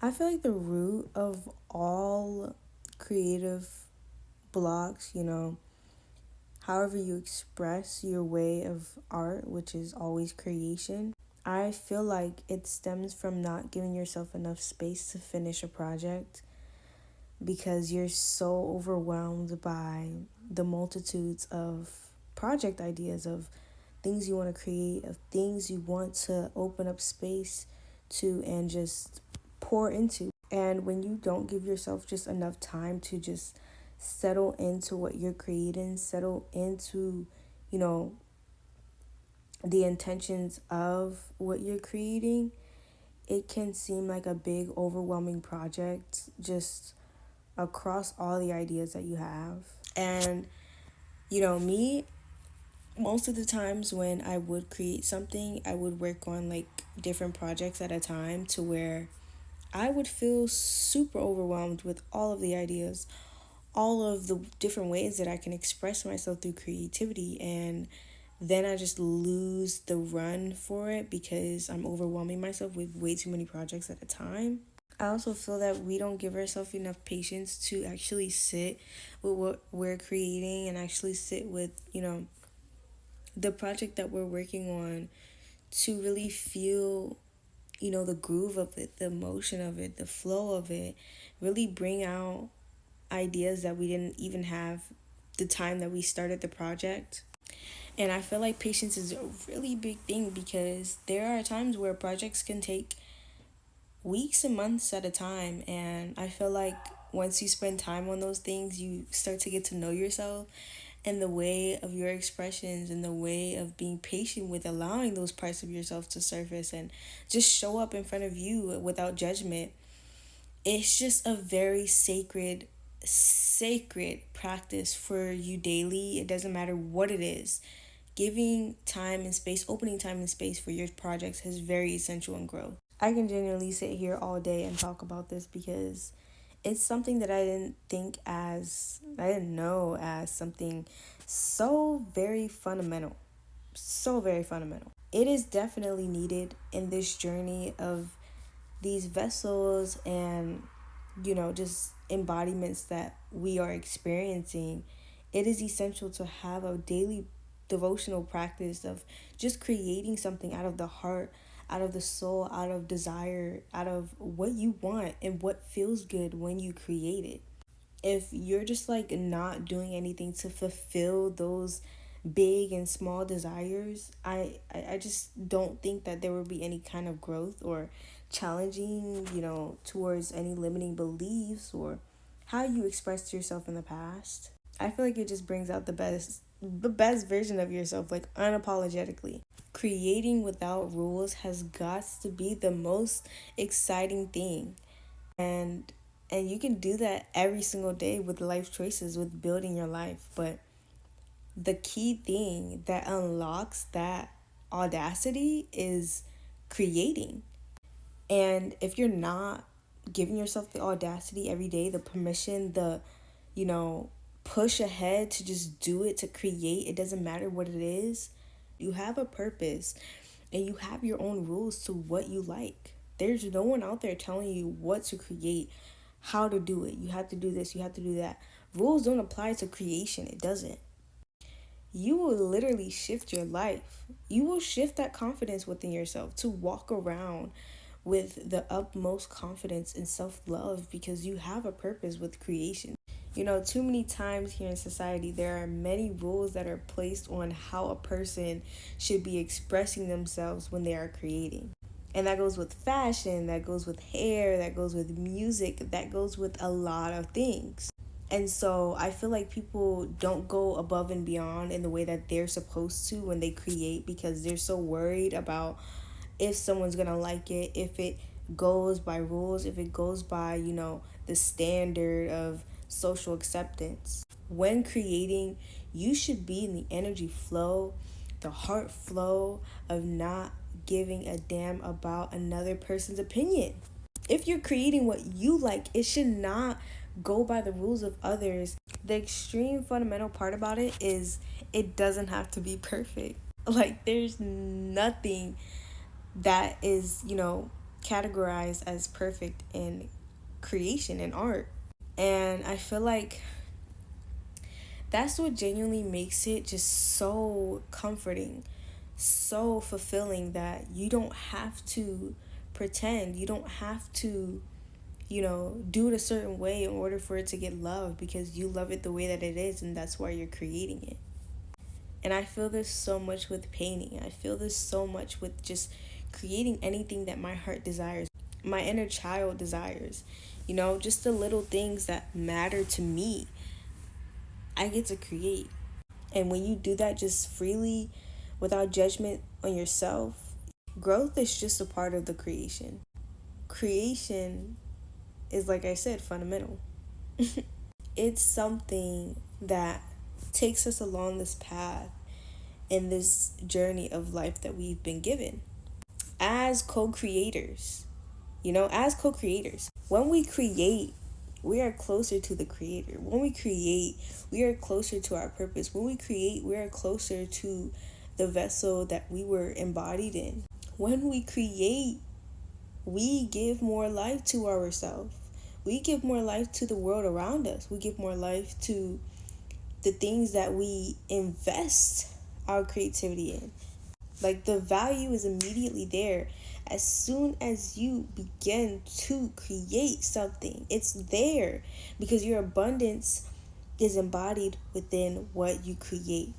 I feel like the root of all creative blocks, however you express your way of art, which is always creation, I feel like it stems from not giving yourself enough space to finish a project because you're so overwhelmed by the multitudes of project ideas, of things you want to create, of things you want to open up space to and just pour into. And when you don't give yourself just enough time to just settle into what you're creating, settle into, you know, the intentions of what you're creating, it can seem like a big, overwhelming project just across all the ideas that you have. And, me, most of the times when I would create something, I would work on like different projects at a time to where I would feel super overwhelmed with all of the ideas, all of the different ways that I can express myself through creativity. And then I just lose the run for it because I'm overwhelming myself with way too many projects at a time. I also feel that we don't give ourselves enough patience to actually sit with what we're creating and actually sit with, the project that we're working on to really feel, the groove of it, the emotion of it, the flow of it, really bring out ideas that we didn't even have the time that we started the project. And I feel like patience is a really big thing because there are times where projects can take weeks and months at a time. And I feel like once you spend time on those things, you start to get to know yourself and the way of your expressions and the way of being patient with allowing those parts of yourself to surface and just show up in front of you without judgment. It's just a very sacred practice for you daily. It doesn't matter what it is. Giving time and space, opening time and space for your projects is very essential in growth. I can genuinely sit here all day and talk about this because it's something that I didn't know as something so very fundamental. So very fundamental. It is definitely needed in this journey of these vessels and, just embodiments that we are experiencing. It is essential to have a daily devotional practice of just creating something out of the heart, out of the soul, out of desire, out of what you want and what feels good when you create it. If you're just like not doing anything to fulfill those big and small desires, I just don't think that there will be any kind of growth or challenging, towards any limiting beliefs or how you expressed yourself in the past. I feel like it just brings out the best version of yourself, like unapologetically. Creating without rules has got to be the most exciting thing. And you can do that every single day with life choices, with building your life. But the key thing that unlocks that audacity is creating. And if you're not giving yourself the audacity every day, the permission, the, you know, push ahead to just do it, to create, it doesn't matter what it is. You have a purpose and you have your own rules to what you like. There's no one out there telling you what to create, how to do it. You have to do this, you have to do that. Rules don't apply to creation, it doesn't. You will literally shift your life. You will shift that confidence within yourself to walk around with the utmost confidence and self love because you have a purpose with creation. Too many times here in society, there are many rules that are placed on how a person should be expressing themselves when they are creating. And that goes with fashion, that goes with hair, that goes with music, that goes with a lot of things. And so I feel like people don't go above and beyond in the way that they're supposed to when they create because they're so worried about if someone's gonna like it, if it goes by rules, if it goes by, the standard of social acceptance. When creating, you should be in the energy flow, the heart flow of not giving a damn about another person's opinion. If you're creating what you like, it should not go by the rules of others. The extreme fundamental part about it is it doesn't have to be perfect. Like, there's nothing that is, categorized as perfect in creation and art. And I feel like that's what genuinely makes it just so comforting, so fulfilling, that you don't have to pretend. You don't have to, do it a certain way in order for it to get loved, because you love it the way that it is, and that's why you're creating it. And I feel this so much with painting. I feel this so much with just creating anything that my heart desires, my inner child desires. Just the little things that matter to me, I get to create. And when you do that just freely, without judgment on yourself, growth is just a part of the creation. Creation is, like I said, fundamental. It's something that takes us along this path in this journey of life that we've been given as co-creators. When we create, we are closer to the creator. When we create, we are closer to our purpose. When we create, we are closer to the vessel that we were embodied in. When we create, we give more life to ourselves. We give more life to the world around us. We give more life to the things that we invest our creativity in. Like, the value is immediately there. As soon as you begin to create something, it's there, because your abundance is embodied within what you create.